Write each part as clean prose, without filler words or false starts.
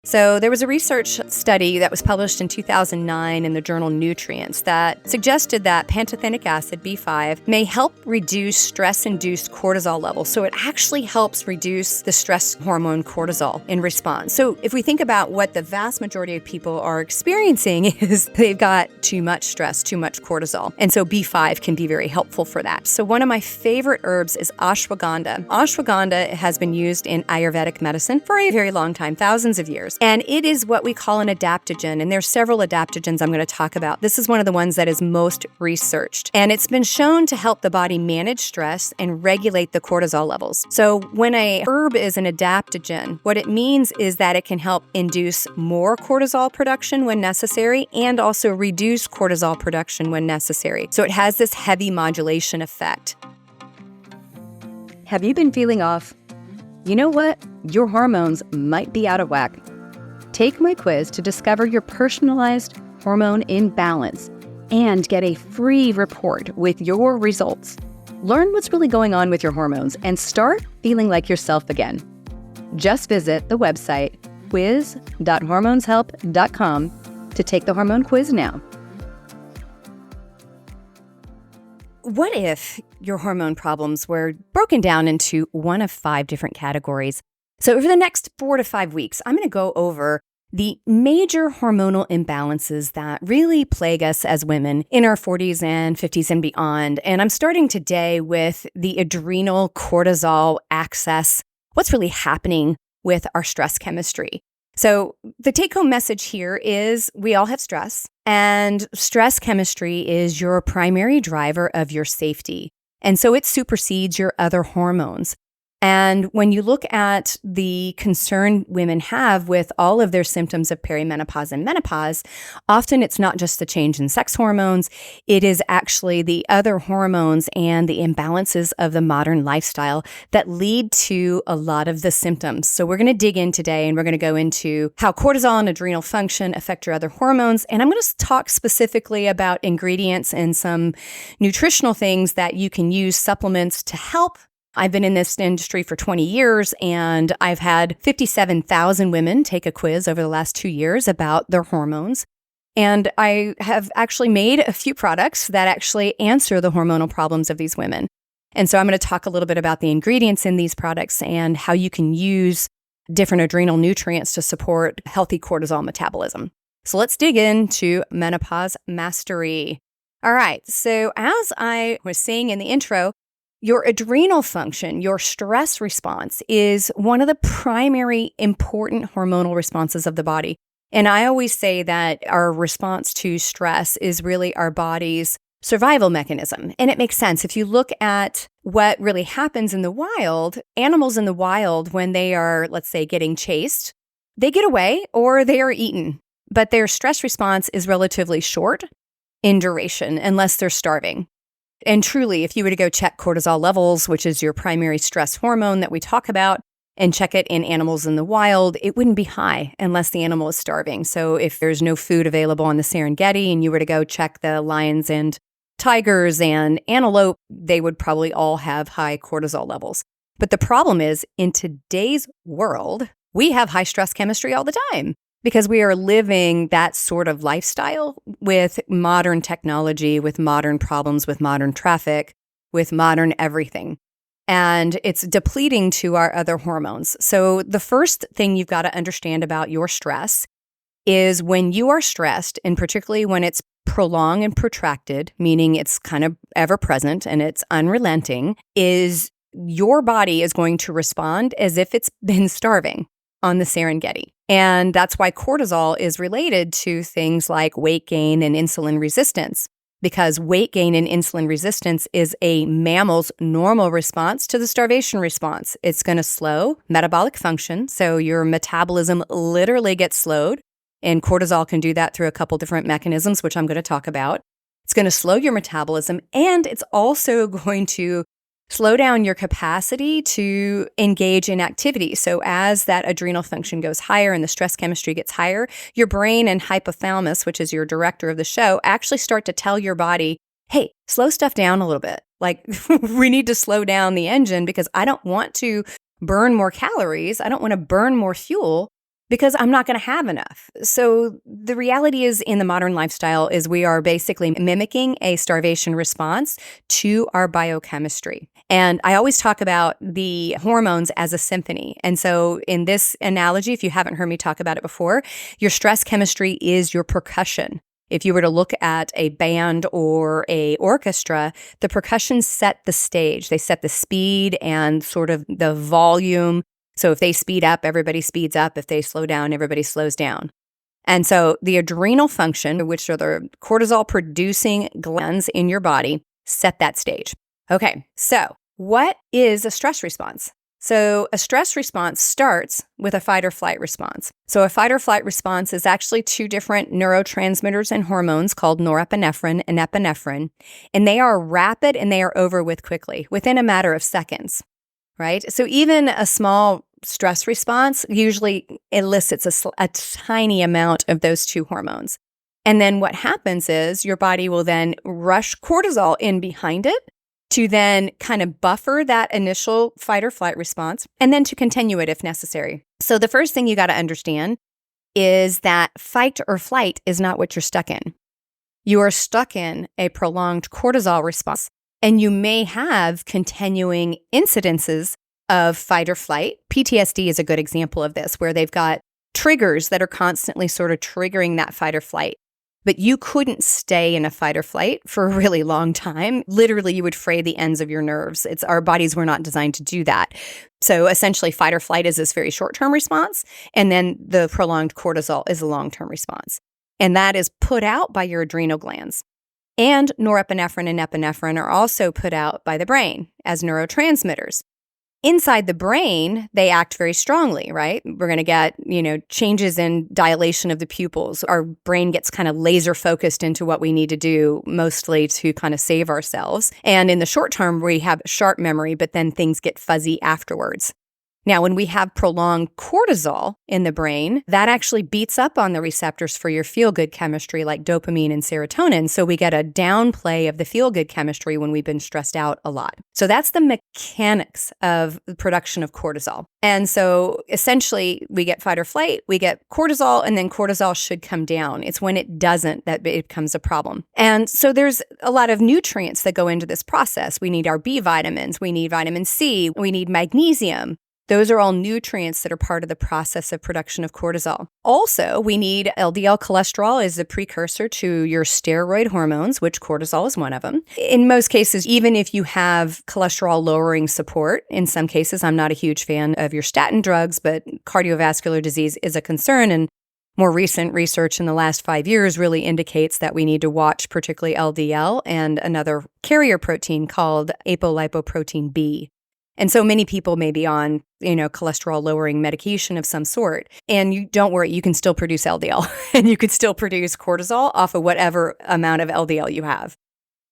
So there was a research study that was published in 2009 in the journal Nutrients that suggested that pantothenic acid, B5, may help reduce stress-induced cortisol levels. So it actually helps reduce the stress hormone cortisol in response. So if we think about what the vast majority of people are experiencing is they've got too much stress, too much cortisol. And so B5 can be very helpful for that. So one of my favorite herbs is ashwagandha. Ashwagandha has been used in Ayurvedic medicine for a very long time, thousands of years. And it is what we call an adaptogen. And there's several adaptogens I'm going to talk about. This is one of the ones that is most researched. And it's been shown to help the body manage stress and regulate the cortisol levels. So when a herb is an adaptogen, what it means is that it can help induce more cortisol production when necessary and also reduce cortisol production when necessary. So it has this heavy modulation effect. Have you been feeling off? You know what? Your hormones might be out of whack. Take my quiz to discover your personalized hormone imbalance and get a free report with your results. Learn what's really going on with your hormones and start feeling like yourself again. Just visit the website quiz.hormoneshelp.com to take the hormone quiz now. What if your hormone problems were broken down into one of 5 different categories? So over the next 4 to 5 weeks, I'm going to go over the major hormonal imbalances that really plague us as women in our 40s and 50s and beyond. And I'm starting today with the adrenal cortisol axis, what's really happening with our stress chemistry. So the take-home message here is we all have stress, and stress chemistry is your primary driver of your safety. And so it supersedes your other hormones. And when you look at the concern women have with all of their symptoms of perimenopause and menopause, often it's not just the change in sex hormones, it is actually the other hormones and the imbalances of the modern lifestyle that lead to a lot of the symptoms. So we're going to dig in today and we're going to go into how cortisol and adrenal function affect your other hormones. And I'm going to talk specifically about ingredients and some nutritional things that you can use, supplements to help. I've been in this industry for 20 years, and I've had 57,000 women take a quiz over the last 2 years about their hormones. And I have actually made a few products that actually answer the hormonal problems of these women. And so I'm going to talk a little bit about the ingredients in these products and how you can use different adrenal nutrients to support healthy cortisol metabolism. So let's dig into menopause mastery. All right, so as I was saying in the intro, your adrenal function, your stress response, is one of the primary important hormonal responses of the body. And I always say that our response to stress is really our body's survival mechanism. And it makes sense. If you look at what really happens in the wild, animals in the wild, when they are, let's say, getting chased, they get away or they are eaten. But their stress response is relatively short in duration unless they're starving. And truly, if you were to go check cortisol levels, which is your primary stress hormone that we talk about, and check it in animals in the wild, it wouldn't be high unless the animal is starving. So if there's no food available on the Serengeti and you were to go check the lions and tigers and antelope, they would probably all have high cortisol levels. But the problem is, in today's world, we have high stress chemistry all the time, because we are living that sort of lifestyle with modern technology, with modern problems, with modern traffic, with modern everything. And it's depleting to our other hormones. So the first thing you've got to understand about your stress is when you are stressed, and particularly when it's prolonged and protracted, meaning it's kind of ever present and it's unrelenting, is your body is going to respond as if it's been starving on the Serengeti. And that's why cortisol is related to things like weight gain and insulin resistance, because weight gain and insulin resistance is a mammal's normal response to the starvation response. It's going to slow metabolic function, so your metabolism literally gets slowed, and cortisol can do that through a couple different mechanisms, which I'm going to talk about. It's going to slow your metabolism, and it's also going to slow down your capacity to engage in activity. So as that adrenal function goes higher and the stress chemistry gets higher, your brain and hypothalamus, which is your director of the show, actually start to tell your body, hey, slow stuff down a little bit. Like, we need to slow down the engine because I don't want to burn more calories. I don't want to burn more fuel because I'm not going to have enough. So the reality is in the modern lifestyle is we are basically mimicking a starvation response to our biochemistry. And I always talk about the hormones as a symphony. And so in this analogy, if you haven't heard me talk about it before, your stress chemistry is your percussion. If you were to look at a band or a orchestra, the percussion set the stage. They set the speed and sort of the volume. So if they speed up, everybody speeds up. If they slow down, everybody slows down. And so the adrenal function, which are the cortisol producing glands in your body, set that stage. Okay, so what is a stress response? So a stress response starts with a fight or flight response. So a fight or flight response is actually two different neurotransmitters and hormones called norepinephrine and epinephrine, and they are rapid and they are over with quickly, within a matter of seconds, right? So even a small stress response usually elicits a tiny amount of those two hormones. And then what happens is your body will then rush cortisol in behind it to then kind of buffer that initial fight or flight response and then to continue it if necessary. So the first thing you got to understand is that fight or flight is not what you're stuck in. You are stuck in a prolonged cortisol response, and you may have continuing incidences of fight or flight. PTSD is a good example of this, where they've got triggers that are constantly sort of triggering that fight or flight. But you couldn't stay in a fight or flight for a really long time. Literally, you would fray the ends of your nerves. Our bodies were not designed to do that. So essentially, fight or flight is this very short-term response, and then the prolonged cortisol is a long-term response. And that is put out by your adrenal glands. And norepinephrine and epinephrine are also put out by the brain as neurotransmitters. Inside the brain, they act very strongly, right? We're going to get, changes in dilation of the pupils. Our brain gets kind of laser focused into what we need to do, mostly to kind of save ourselves. And in the short term, we have sharp memory, but then things get fuzzy afterwards. Now, when we have prolonged cortisol in the brain, that actually beats up on the receptors for your feel-good chemistry like dopamine and serotonin. So we get a downplay of the feel-good chemistry when we've been stressed out a lot. So that's the mechanics of the production of cortisol. And so essentially, we get fight or flight, we get cortisol, and then cortisol should come down. It's when it doesn't that it becomes a problem. And so there's a lot of nutrients that go into this process. We need our B vitamins, we need vitamin C, we need magnesium. Those are all nutrients that are part of the process of production of cortisol. Also, we need LDL cholesterol as a precursor to your steroid hormones, which cortisol is one of them. In most cases, even if you have cholesterol lowering support, in some cases, I'm not a huge fan of your statin drugs, but cardiovascular disease is a concern. And more recent research in the last 5 years really indicates that we need to watch particularly LDL and another carrier protein called apolipoprotein B. And so many people may be on, cholesterol lowering medication of some sort. And you don't worry, you can still produce LDL and you could still produce cortisol off of whatever amount of LDL you have,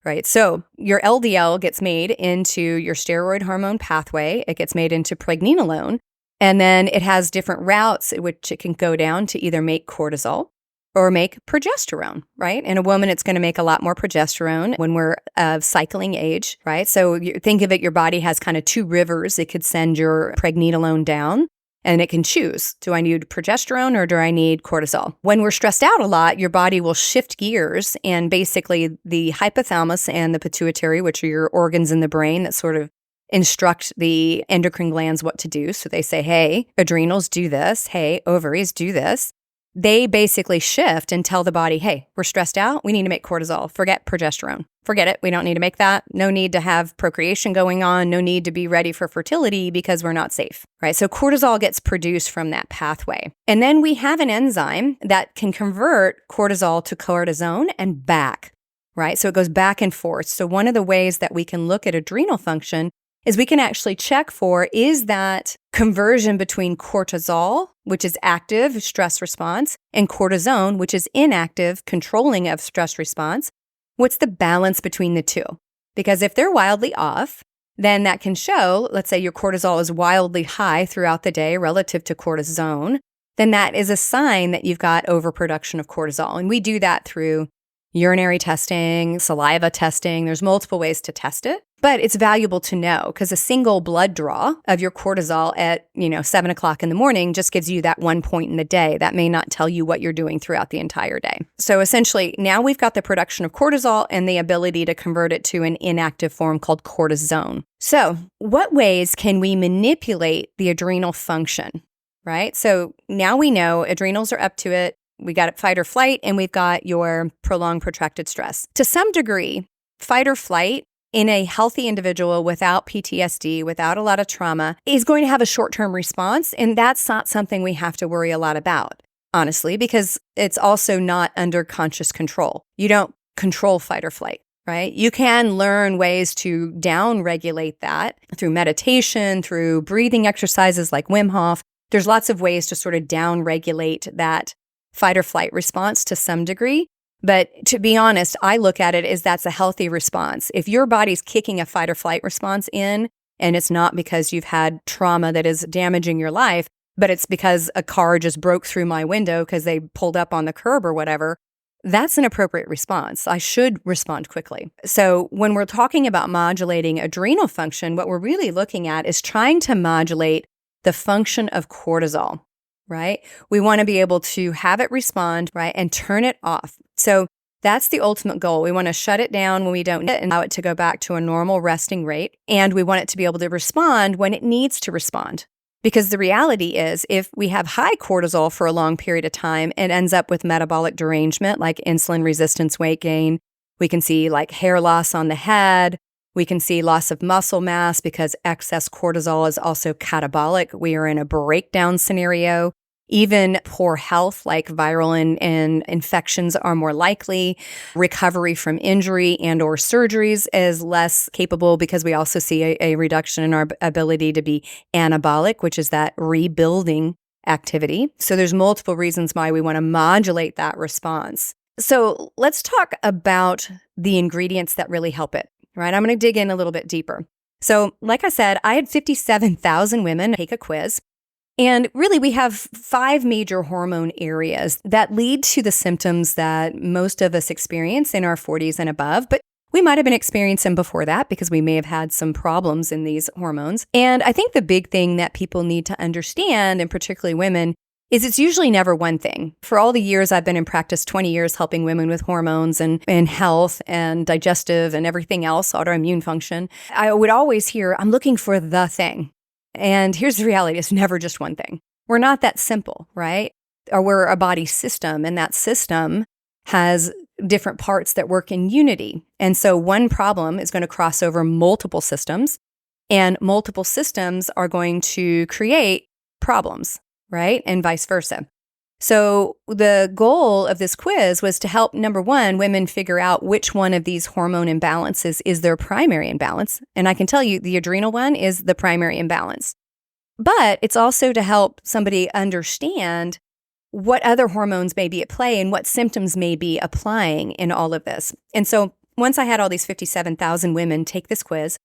right? So your LDL gets made into your steroid hormone pathway. It gets made into pregnenolone. And then it has different routes at which it can go down to either make cortisol or make progesterone, right? In a woman, it's going to make a lot more progesterone when we're of cycling age, right? So you think of it, your body has kind of two rivers. It could send your pregnenolone down and it can choose, do I need progesterone or do I need cortisol? When we're stressed out a lot, your body will shift gears and basically the hypothalamus and the pituitary, which are your organs in the brain that sort of instruct the endocrine glands what to do. So they say, hey, adrenals, do this. Hey, ovaries, do this. They basically shift and tell the body, hey, we're stressed out. We need to make cortisol. Forget progesterone. Forget it. We don't need to make that. No need to have procreation going on. No need to be ready for fertility because we're not safe, right? So cortisol gets produced from that pathway. And then we have an enzyme that can convert cortisol to cortisone and back, right? So it goes back and forth. So one of the ways that we can look at adrenal function is we can actually check for, is that conversion between cortisol, which is active stress response, and cortisone, which is inactive controlling of stress response, what's the balance between the two? Because if they're wildly off, then that can show, let's say your cortisol is wildly high throughout the day relative to cortisone, then that is a sign that you've got overproduction of cortisol. And we do that through urinary testing, saliva testing. There's multiple ways to test it. But it's valuable to know because a single blood draw of your cortisol at, 7 o'clock in the morning just gives you that one point in the day. That may not tell you what you're doing throughout the entire day. So essentially, now we've got the production of cortisol and the ability to convert it to an inactive form called cortisone. So what ways can we manipulate the adrenal function, right? So now we know adrenals are up to it. We got it fight or flight, and we've got your prolonged protracted stress. To some degree, fight or flight in a healthy individual without PTSD, without a lot of trauma, is going to have a short-term response. And that's not something we have to worry a lot about, honestly, because it's also not under conscious control. You don't control fight or flight, right? You can learn ways to down-regulate that through meditation, through breathing exercises like Wim Hof. There's lots of ways to sort of down-regulate that fight or flight response to some degree. But to be honest, I look at it as that's a healthy response. If your body's kicking a fight or flight response in, and it's not because you've had trauma that is damaging your life, but it's because a car just broke through my window because they pulled up on the curb or whatever, that's an appropriate response. I should respond quickly. So when we're talking about modulating adrenal function, what we're really looking at is trying to modulate the function of cortisol. Right? We want to be able to have it respond, right, and turn it off. So that's the ultimate goal. We want to shut it down when we don't need it and allow it to go back to a normal resting rate. And we want it to be able to respond when it needs to respond. Because the reality is, if we have high cortisol for a long period of time, it ends up with metabolic derangement like insulin resistance, weight gain. We can see like hair loss on the head. We can see loss of muscle mass because excess cortisol is also catabolic. We are in a breakdown scenario. Even poor health, like viral and infections, are more likely. Recovery from injury and or surgeries is less capable because we also see a reduction in our ability to be anabolic, which is that rebuilding activity. So there's multiple reasons why we want to modulate that response. So let's talk about the ingredients that really help it, right? I'm going to dig in a little bit deeper. So like I said, I had 57,000 women take a quiz. And really, we have 5 major hormone areas that lead to the symptoms that most of us experience in our 40s and above, but we might have been experiencing before that because we may have had some problems in these hormones. And I think the big thing that people need to understand, and particularly women, is it's usually never one thing. For all the years I've been in practice, 20 years helping women with hormones and health and digestive and everything else, autoimmune function, I would always hear, I'm looking for the thing. And here's the reality, it's never just one thing. We're not that simple, right? Or we're a body system, and that system has different parts that work in unity. And so one problem is going to cross over multiple systems, and multiple systems are going to create problems, right? And vice versa. So the goal of this quiz was to help, number one, women figure out which one of these hormone imbalances is their primary imbalance. And I can tell you the adrenal one is the primary imbalance. But it's also to help somebody understand what other hormones may be at play and what symptoms may be applying in all of this. And so once I had all these 57,000 women take this quiz,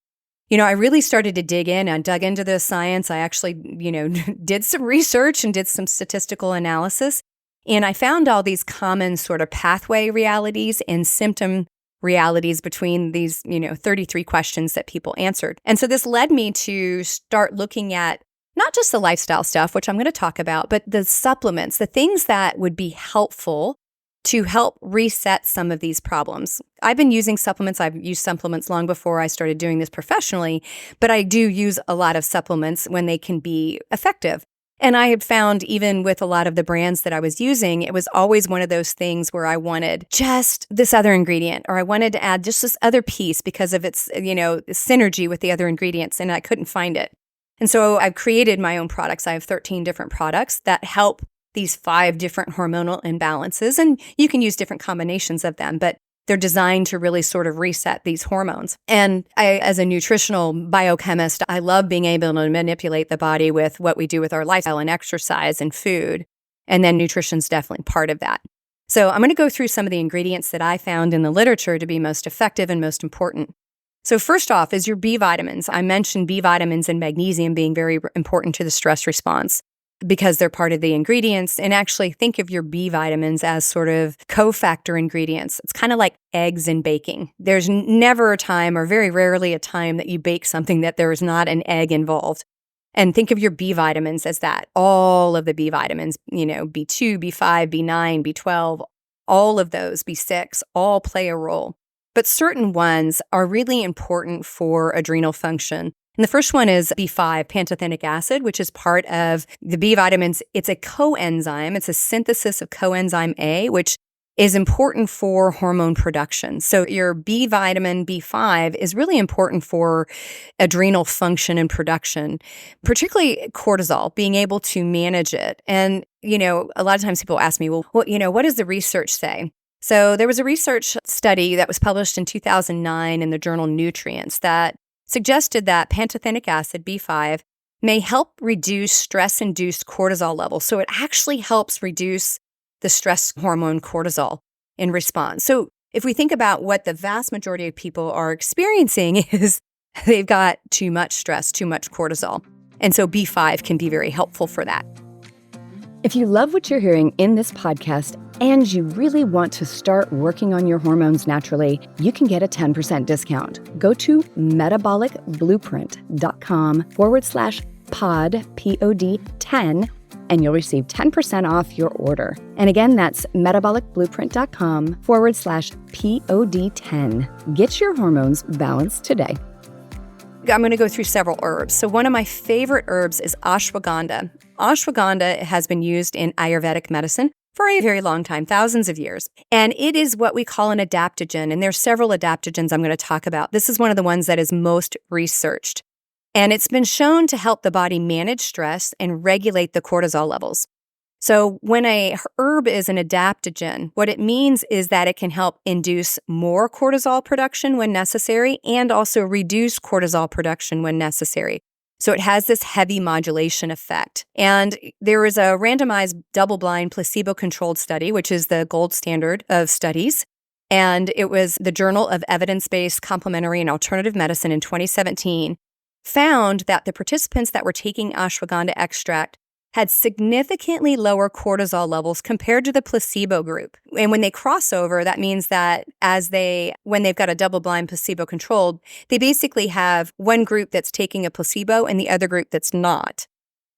I really started to dig in and dug into the science. I actually, did some research and did some statistical analysis. And I found all these common sort of pathway realities and symptom realities between these, 33 questions that people answered. And so this led me to start looking at not just the lifestyle stuff, which I'm going to talk about, but the supplements, the things that would be helpful to help reset some of these problems. I've been using supplements. I've used supplements long before I started doing this professionally, but I do use a lot of supplements when they can be effective. And I had found even with a lot of the brands that I was using, it was always one of those things where I wanted just this other ingredient, or I wanted to add just this other piece because of its, synergy with the other ingredients, and I couldn't find it. And so I've created my own products. I have 13 different products that help these 5 different hormonal imbalances, and you can use different combinations of them, but they're designed to really sort of reset these hormones. And I, as a nutritional biochemist, I love being able to manipulate the body with what we do with our lifestyle and exercise and food. And then nutrition's definitely part of that. So I'm going to go through some of the ingredients that I found in the literature to be most effective and most important. So first off is your B vitamins. I mentioned B vitamins and magnesium being very important to the stress response. because they're part of the ingredients. And actually think of your B vitamins as sort of cofactor ingredients. It's kind of like eggs in baking. There's never a time, or very rarely a time, that you bake something that there is not an egg involved. And think of your B vitamins as that. All of the B vitamins, B2, B5, B9, B12, all of those, B6, all play a role. But certain ones are really important for adrenal function. And the first one is B5, pantothenic acid, which is part of the B vitamins. It's a coenzyme. It's a synthesis of coenzyme A, which is important for hormone production. So your B vitamin B5 is really important for adrenal function and production, particularly cortisol, being able to manage it. And, a lot of times people ask me, well, what does the research say? So there was a research study that was published in 2009 in the journal Nutrients that suggested that pantothenic acid, B5, may help reduce stress-induced cortisol levels. So it actually helps reduce the stress hormone cortisol in response. So if we think about what the vast majority of people are experiencing is they've got too much stress, too much cortisol. And so B5 can be very helpful for that. If you love what you're hearing in this podcast and you really want to start working on your hormones naturally, you can get a 10% discount. Go to metabolicblueprint.com/pod, POD 10, and you'll receive 10% off your order. And again, that's metabolicblueprint.com/POD 10. Get your hormones balanced today. I'm going to go through several herbs. So one of my favorite herbs is ashwagandha. Ashwagandha has been used in Ayurvedic medicine for a very long time, thousands of years. And it is what we call an adaptogen. And there's several adaptogens I'm going to talk about. This is one of the ones that is most researched. And it's been shown to help the body manage stress and regulate the cortisol levels. So when a herb is an adaptogen, what it means is that it can help induce more cortisol production when necessary and also reduce cortisol production when necessary. So it has this heavy modulation effect. And there was a randomized double-blind placebo-controlled study, which is the gold standard of studies. And it was the Journal of Evidence-Based Complementary and Alternative Medicine in 2017, found that the participants that were taking ashwagandha extract had significantly lower cortisol levels compared to the placebo group. And when they cross over, that means that when they've got a double-blind placebo-controlled, they basically have one group that's taking a placebo and the other group that's not.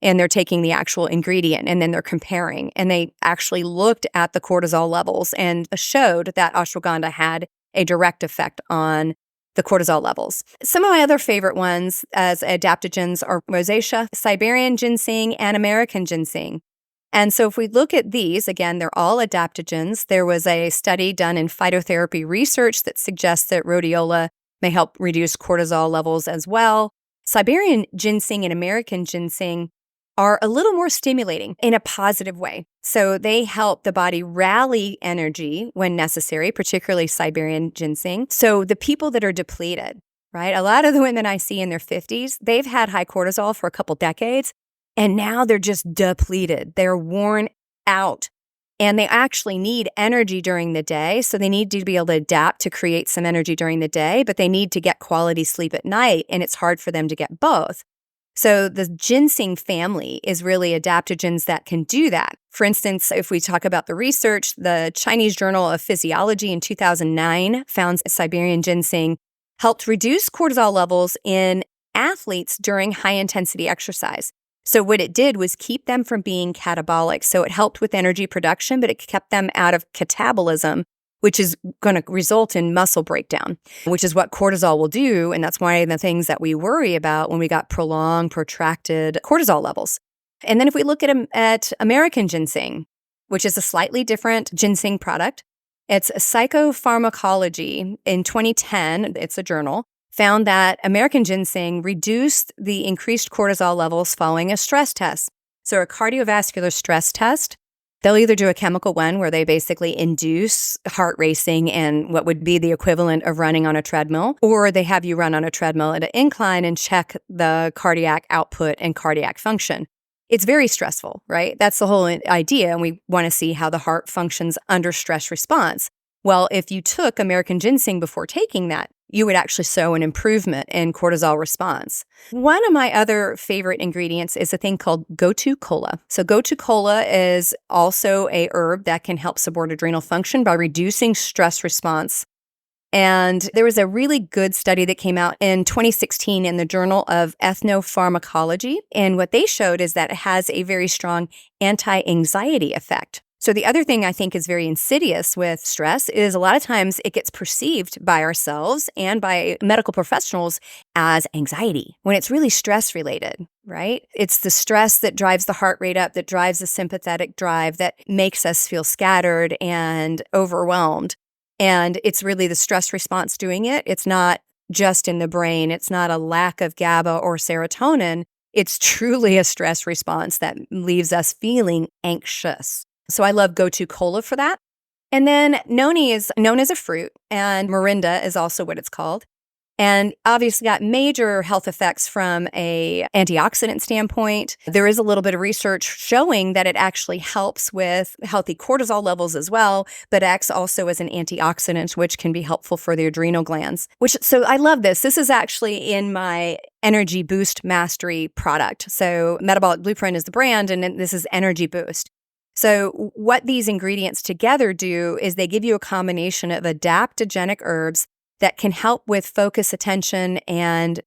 And they're taking the actual ingredient and then they're comparing. And they actually looked at the cortisol levels and showed that ashwagandha had a direct effect on the cortisol levels. Some of my other favorite ones as adaptogens are rosacea, Siberian ginseng, and American ginseng. And so if we look at these, again, they're all adaptogens. There was a study done in phytotherapy research that suggests that rhodiola may help reduce cortisol levels as well. Siberian ginseng and American ginseng are a little more stimulating in a positive way. So they help the body rally energy when necessary, particularly Siberian ginseng. So the people that are depleted, right? A lot of the women I see in their 50s, they've had high cortisol for a couple decades, and now they're just depleted. They're worn out, and they actually need energy during the day. So they need to be able to adapt to create some energy during the day, but they need to get quality sleep at night, and it's hard for them to get both. So the ginseng family is really adaptogens that can do that. For instance, if we talk about the research, the Chinese Journal of Physiology in 2009 found Siberian ginseng helped reduce cortisol levels in athletes during high-intensity exercise. So what it did was keep them from being catabolic. So it helped with energy production, but it kept them out of catabolism, which is going to result in muscle breakdown, which is what cortisol will do. And that's one of the things that we worry about when we got prolonged, protracted cortisol levels. And then if we look at American ginseng, which is a slightly different ginseng product, it's Psychopharmacology in 2010, it's a journal, found that American ginseng reduced the increased cortisol levels following a stress test. So a cardiovascular stress test, they'll either do a chemical one where they basically induce heart racing and what would be the equivalent of running on a treadmill, or they have you run on a treadmill at an incline and check the cardiac output and cardiac function. It's very stressful, right? That's the whole idea, and we want to see how the heart functions under stress response. Well, if you took American ginseng before taking that you would actually show an improvement in cortisol response. One of my other favorite ingredients is a thing called gotu kola. So gotu kola is also a herb that can help support adrenal function by reducing stress response. And there was a really good study that came out in 2016 in the Journal of Ethnopharmacology. And what they showed is that it has a very strong anti-anxiety effect. So the other thing I think is very insidious with stress is a lot of times it gets perceived by ourselves and by medical professionals as anxiety when it's really stress related, right? It's the stress that drives the heart rate up, that drives the sympathetic drive, that makes us feel scattered and overwhelmed. And it's really the stress response doing it. It's not just in the brain. It's not a lack of GABA or serotonin. It's truly a stress response that leaves us feeling anxious. So I love gotu kola for that. And then noni is known as a fruit, and morinda is also what it's called. And obviously got major health effects from a antioxidant standpoint. There is a little bit of research showing that it actually helps with healthy cortisol levels as well, but acts also as an antioxidant, which can be helpful for the adrenal glands. So I love this. This is actually in my Energy Boost Mastery product. So Metabolic Blueprint is the brand, and this is Energy Boost. So what these ingredients together do is they give you a combination of adaptogenic herbs that can help with focus, attention, and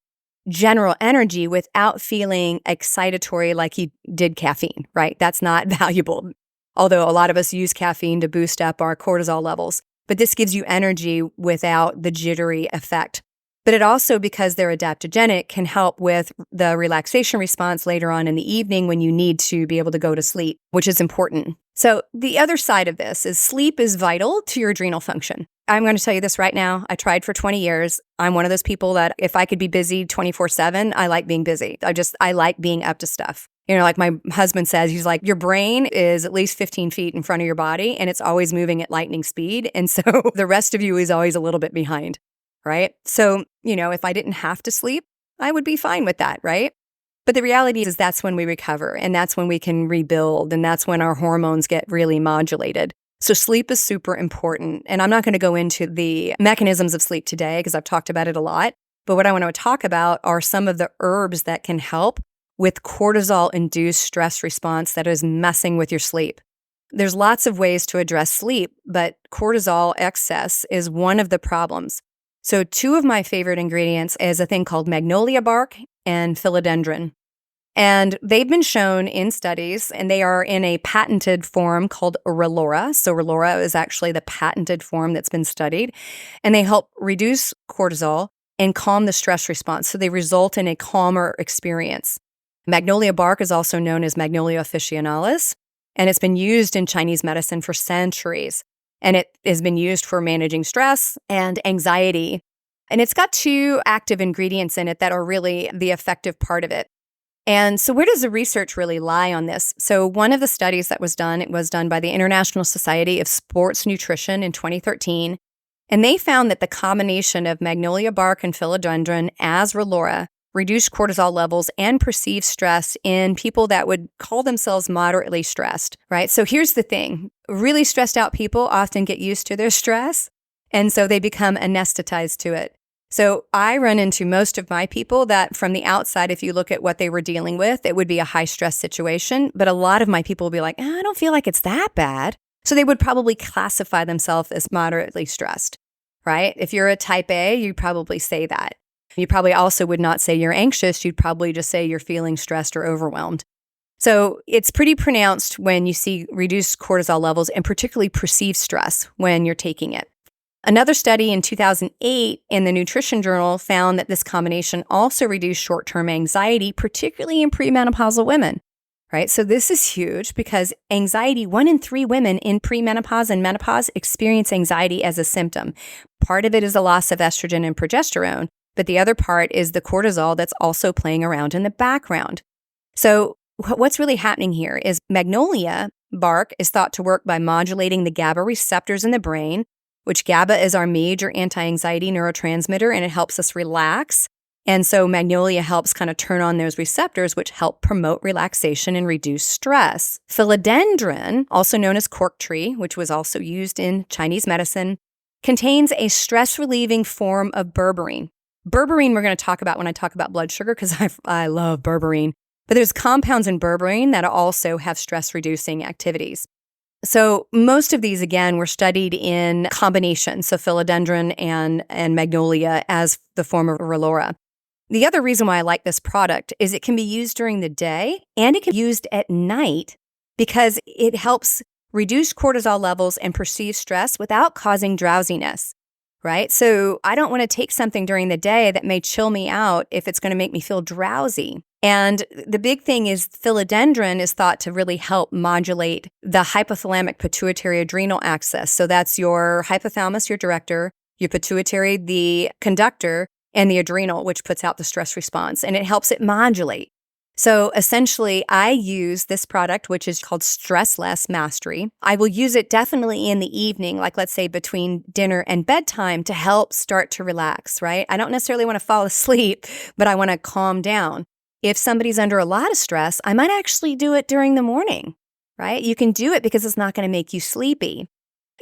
general energy without feeling excitatory like you did caffeine, right? That's not valuable. Although a lot of us use caffeine to boost up our cortisol levels. But this gives you energy without the jittery effect. But it also, because they're adaptogenic, can help with the relaxation response later on in the evening when you need to be able to go to sleep, which is important. So the other side of this is sleep is vital to your adrenal function. I'm going to tell you this right now. I tried for 20 years. I'm one of those people that if I could be busy 24/7, I like being busy. I like being up to stuff. You know, like my husband says, he's like, your brain is at least 15 feet in front of your body and it's always moving at lightning speed. And so the rest of you is always a little bit behind, right? So, you know, if I didn't have to sleep, I would be fine with that, right? But the reality is that's when we recover and that's when we can rebuild and that's when our hormones get really modulated. So sleep is super important. And I'm not going to go into the mechanisms of sleep today because I've talked about it a lot. But what I want to talk about are some of the herbs that can help with cortisol-induced stress response that is messing with your sleep. There's lots of ways to address sleep, but cortisol excess is one of the problems. So two of my favorite ingredients is a thing called magnolia bark and philodendron. And they've been shown in studies, and they are in a patented form called Rilora. So Rilora is actually the patented form that's been studied. And they help reduce cortisol and calm the stress response. So they result in a calmer experience. Magnolia bark is also known as Magnolia officinalis, and it's been used in Chinese medicine for centuries. And it has been used for managing stress and anxiety. And it's got two active ingredients in it that are really the effective part of it. And so where does the research really lie on this? So one of the studies that was done, it was done by the International Society of Sports Nutrition in 2013. And they found that the combination of magnolia bark and philodendron as Rilora reduced cortisol levels and perceived stress in people that would call themselves moderately stressed, right? So here's the thing. Really stressed out people often get used to their stress, and so they become anesthetized to it. So I run into most of my people that from the outside, if you look at what they were dealing with, it would be a high stress situation. But a lot of my people will be like, I don't feel like it's that bad. So they would probably classify themselves as moderately stressed, right? If you're a type A, you probably say that. You probably also would not say you're anxious. You'd probably just say you're feeling stressed or overwhelmed. So it's pretty pronounced when you see reduced cortisol levels and particularly perceived stress when you're taking it. Another study in 2008 in the Nutrition Journal found that this combination also reduced short-term anxiety, particularly in premenopausal women, right? So this is huge because anxiety, 1 in 3 women in premenopause and menopause experience anxiety as a symptom. Part of it is a loss of estrogen and progesterone, but the other part is the cortisol that's also playing around in the background. So what's really happening here is magnolia bark is thought to work by modulating the GABA receptors in the brain, which GABA is our major anti-anxiety neurotransmitter, and it helps us relax. And so magnolia helps kind of turn on those receptors, which help promote relaxation and reduce stress. Philodendron, also known as cork tree, which was also used in Chinese medicine, contains a stress-relieving form of berberine. Berberine we're going to talk about when I talk about blood sugar because I love berberine. But there's compounds in berberine that also have stress-reducing activities. So most of these, again, were studied in combination, so philodendron and magnolia as the form of Rilora. The other reason why I like this product is it can be used during the day and it can be used at night because it helps reduce cortisol levels and perceived stress without causing drowsiness, right? So I don't want to take something during the day that may chill me out if it's going to make me feel drowsy. And the big thing is philodendron is thought to really help modulate the hypothalamic pituitary adrenal axis. So that's your hypothalamus, your director, your pituitary, the conductor, and the adrenal, which puts out the stress response, and it helps it modulate. So essentially, I use this product, which is called Stress Less Mastery. I will use it definitely in the evening, like let's say between dinner and bedtime to help start to relax, right? I don't necessarily want to fall asleep, but I want to calm down. If somebody's under a lot of stress, I might actually do it during the morning, right? You can do it because it's not going to make you sleepy.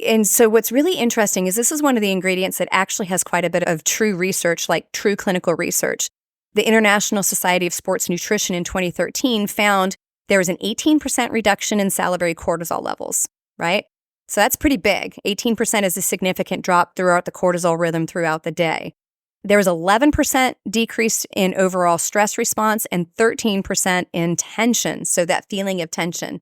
And so what's really interesting is this is one of the ingredients that actually has quite a bit of true research, like true clinical research. The International Society of Sports Nutrition in 2013 found there was an 18% reduction in salivary cortisol levels, right? So that's pretty big. 18% is a significant drop throughout the cortisol rhythm throughout the day. There was 11% decrease in overall stress response and 13% in tension, so that feeling of tension.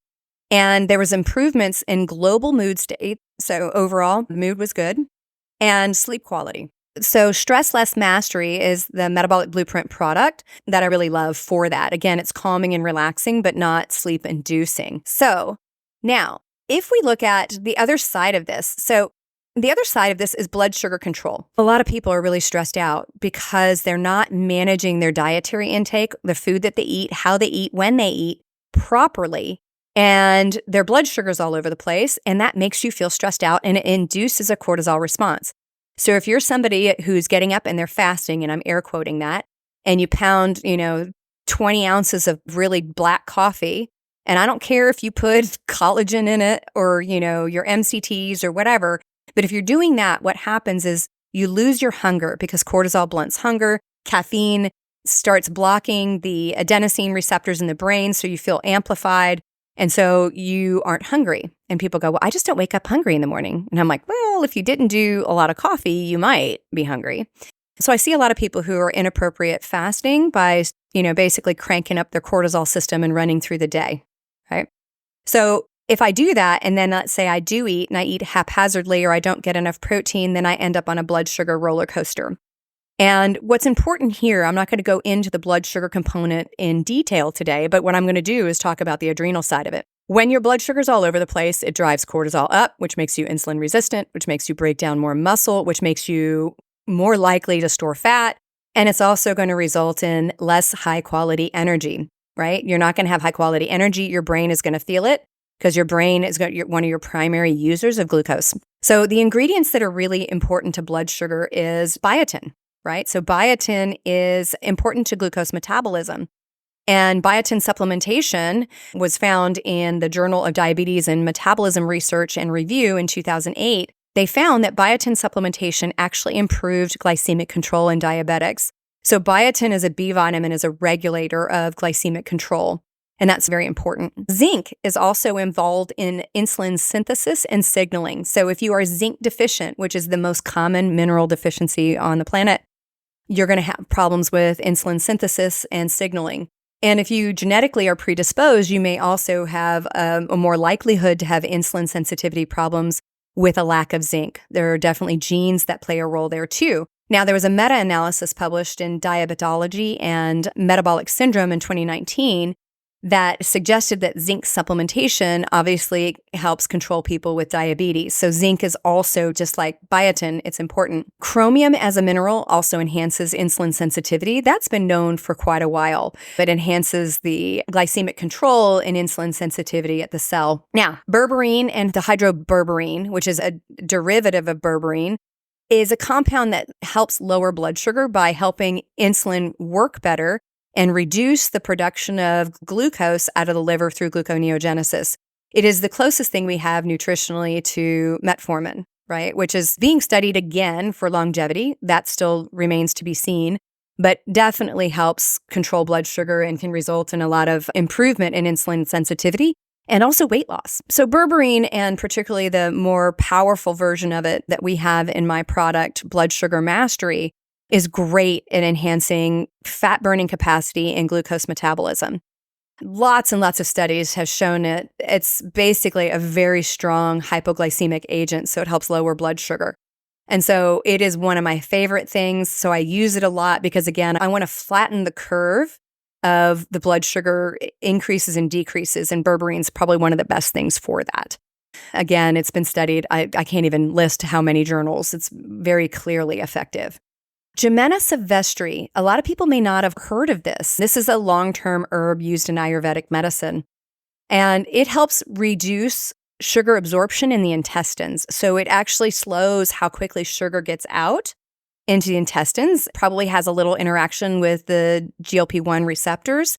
And there was improvements in global mood state, so overall, mood was good, and sleep quality. So Stress Less Mastery is the metabolic blueprint product that I really love for that. Again, it's calming and relaxing, but not sleep-inducing. So now, if we look at the other side of this, the other side of this is blood sugar control. A lot of people are really stressed out because they're not managing their dietary intake, the food that they eat, how they eat, when they eat properly, and their blood sugar's all over the place, and that makes you feel stressed out, and it induces a cortisol response. So if you're somebody who's getting up and they're fasting, and I'm air quoting that, and you pound, 20 ounces of really black coffee, and I don't care if you put collagen in it or, your MCTs or whatever, but if you're doing that, what happens is you lose your hunger because cortisol blunts hunger. Caffeine starts blocking the adenosine receptors in the brain, so you feel amplified. And so you aren't hungry. And people go, well, I just don't wake up hungry in the morning. And I'm like, well, if you didn't do a lot of coffee, you might be hungry. So I see a lot of people who are inappropriate fasting by, basically cranking up their cortisol system and running through the day, right? So if I do that, and then let's say I do eat and I eat haphazardly or I don't get enough protein, then I end up on a blood sugar roller coaster. And what's important here, I'm not going to go into the blood sugar component in detail today, but what I'm going to do is talk about the adrenal side of it. When your blood sugar's all over the place, it drives cortisol up, which makes you insulin resistant, which makes you break down more muscle, which makes you more likely to store fat. And it's also going to result in less high quality energy, right? You're not going to have high quality energy. Your brain is going to feel it because your brain is one of your primary users of glucose. So the ingredients that are really important to blood sugar is biotin, right? So biotin is important to glucose metabolism. And biotin supplementation was found in the Journal of Diabetes and Metabolism Research and Review in 2008. They found that biotin supplementation actually improved glycemic control in diabetics. So biotin as a B vitamin is a regulator of glycemic control, and that's very important. Zinc is also involved in insulin synthesis and signaling. So if you are zinc deficient, which is the most common mineral deficiency on the planet, you're going to have problems with insulin synthesis and signaling. And if you genetically are predisposed, you may also have a more likelihood to have insulin sensitivity problems with a lack of zinc. There are definitely genes that play a role there too. Now, there was a meta-analysis published in Diabetology and Metabolic Syndrome in 2019 that suggested that zinc supplementation obviously helps control people with diabetes. So zinc is also, just like biotin, it's important. Chromium as a mineral also enhances insulin sensitivity. That's been known for quite a while. It enhances the glycemic control and insulin sensitivity at the cell. Now, berberine and dihydroberberine, which is a derivative of berberine, is a compound that helps lower blood sugar by helping insulin work better and reduce the production of glucose out of the liver through gluconeogenesis. It is the closest thing we have nutritionally to metformin. right? Which is being studied again for longevity. That still remains to be seen, but definitely helps control blood sugar and can result in a lot of improvement in insulin sensitivity and also weight loss. So berberine, and particularly the more powerful version of it that we have in my product, Blood Sugar Mastery, is great at enhancing fat burning capacity and glucose metabolism. Lots and lots of studies have shown it. It's basically a very strong hypoglycemic agent, so it helps lower blood sugar. And so it is one of my favorite things. So I use it a lot because, again, I want to flatten the curve of the blood sugar increases and decreases, and berberine is probably one of the best things for that. Again, it's been studied. I can't even list how many journals. It's very clearly effective. Gemena silvestri, a lot of people may not have heard of this. This is a long-term herb used in Ayurvedic medicine, and it helps reduce sugar absorption in the intestines. So it actually slows how quickly sugar gets out into the intestines, probably has a little interaction with the GLP-1 receptors,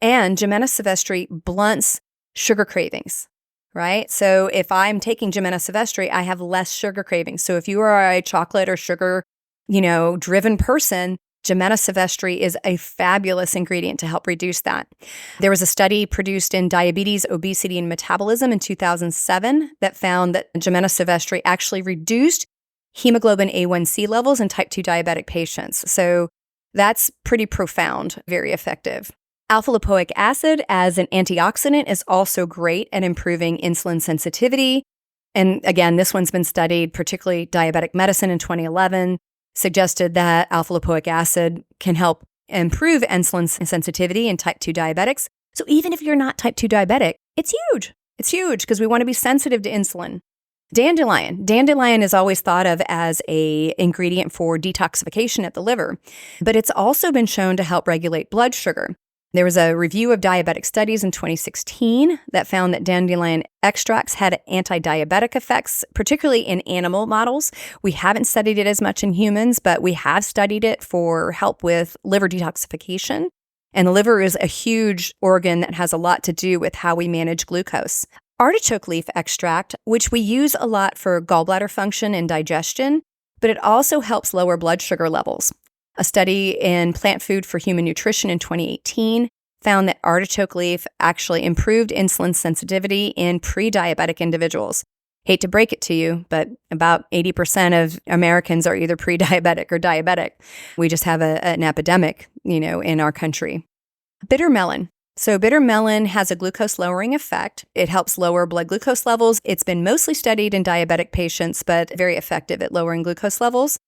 and Gemena silvestri blunts sugar cravings, right? So if I'm taking Gemena silvestri, I have less sugar cravings. So if you are a chocolate or sugar driven person, Gemena silvestri is a fabulous ingredient to help reduce that. There was a study produced in Diabetes, Obesity, and Metabolism in 2007 that found that Gemena silvestri actually reduced hemoglobin A1C levels in type 2 diabetic patients. So that's pretty profound, very effective. Alpha-lipoic acid as an antioxidant is also great at improving insulin sensitivity. And again, this one's been studied, particularly diabetic medicine in 2011. Suggested that alpha-lipoic acid can help improve insulin sensitivity in type 2 diabetics. So even if you're not type 2 diabetic, it's huge. It's huge because we want to be sensitive to insulin. Dandelion. Dandelion is always thought of as an ingredient for detoxification at the liver, but it's also been shown to help regulate blood sugar. There was a review of diabetic studies in 2016 that found that dandelion extracts had anti-diabetic effects, particularly in animal models. We haven't studied it as much in humans, but we have studied it for help with liver detoxification. And the liver is a huge organ that has a lot to do with how we manage glucose. Artichoke leaf extract, which we use a lot for gallbladder function and digestion, but it also helps lower blood sugar levels. A study in Plant Food for Human Nutrition in 2018 found that artichoke leaf actually improved insulin sensitivity in pre-diabetic individuals. Hate to break it to you, but about 80% of Americans are either pre-diabetic or diabetic. We just have an epidemic, in our country. Bitter melon. So bitter melon has a glucose-lowering effect. It helps lower blood glucose levels. It's been mostly studied in diabetic patients, but very effective at lowering glucose levels.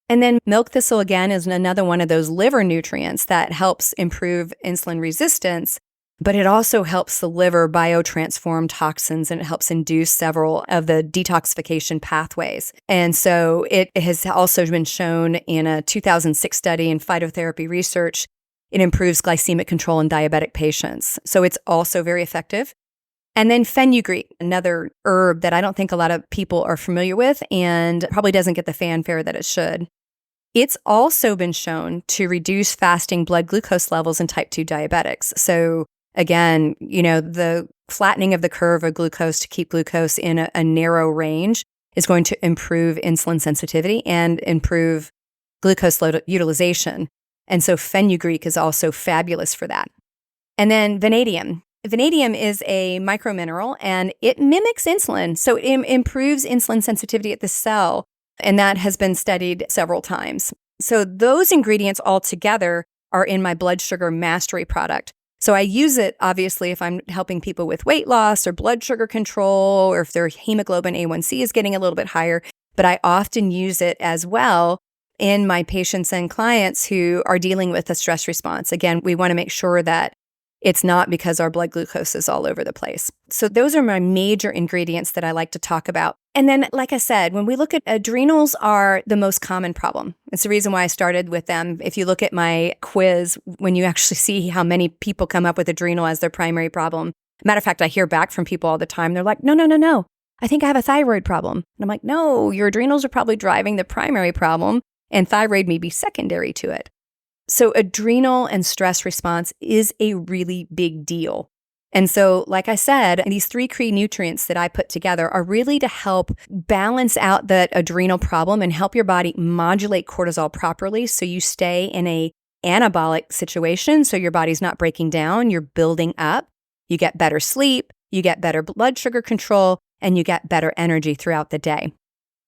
And then milk thistle, again, is another one of those liver nutrients that helps improve insulin resistance, but it also helps the liver biotransform toxins, and it helps induce several of the detoxification pathways. And so it has also been shown in a 2006 study in phytotherapy research, it improves glycemic control in diabetic patients. So it's also very effective. And then fenugreek, another herb that I don't think a lot of people are familiar with and probably doesn't get the fanfare that it should. It's also been shown to reduce fasting blood glucose levels in type 2 diabetics. So again, the flattening of the curve of glucose to keep glucose in a narrow range is going to improve insulin sensitivity and improve glucose utilization. And so fenugreek is also fabulous for that. And then vanadium. Vanadium is a micromineral and it mimics insulin. So it improves insulin sensitivity at the cell. And that has been studied several times. So those ingredients all together are in my Blood Sugar Mastery product. So I use it, obviously, if I'm helping people with weight loss or blood sugar control, or if their hemoglobin A1C is getting a little bit higher. But I often use it as well in my patients and clients who are dealing with a stress response. Again, we want to make sure that it's not because our blood glucose is all over the place. So those are my major ingredients that I like to talk about. And then, like I said, when we look at adrenals are the most common problem. It's the reason why I started with them. If you look at my quiz, when you actually see how many people come up with adrenal as their primary problem. Matter of fact, I hear back from people all the time. They're like, no. I think I have a thyroid problem. And I'm like, no, your adrenals are probably driving the primary problem, and thyroid may be secondary to it. So adrenal and stress response is a really big deal. And so, like I said, these 3 key nutrients that I put together are really to help balance out that adrenal problem and help your body modulate cortisol properly so you stay in a anabolic situation, so your body's not breaking down, you're building up, you get better sleep, you get better blood sugar control, and you get better energy throughout the day.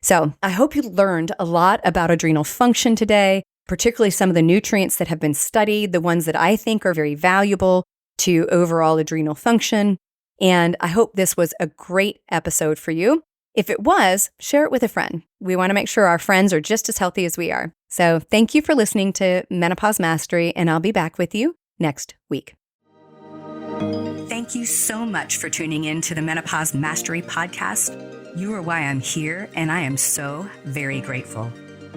So I hope you learned a lot about adrenal function today, particularly some of the nutrients that have been studied, the ones that I think are very valuable to overall adrenal function. And I hope this was a great episode for you. If it was, share it with a friend. We want to make sure our friends are just as healthy as we are. So thank you for listening to Menopause Mastery, and I'll be back with you next week. Thank you so much for tuning in to the Menopause Mastery podcast. You are why I'm here, and I am so very grateful.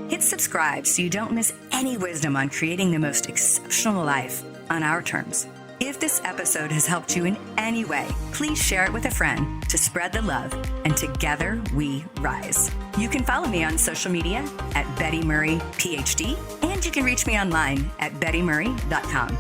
Hit subscribe so you don't miss any wisdom on creating the most exceptional life on our terms. If this episode has helped you in any way, please share it with a friend to spread the love, and together we rise. You can follow me on social media at Betty Murray, PhD, and you can reach me online at bettymurray.com.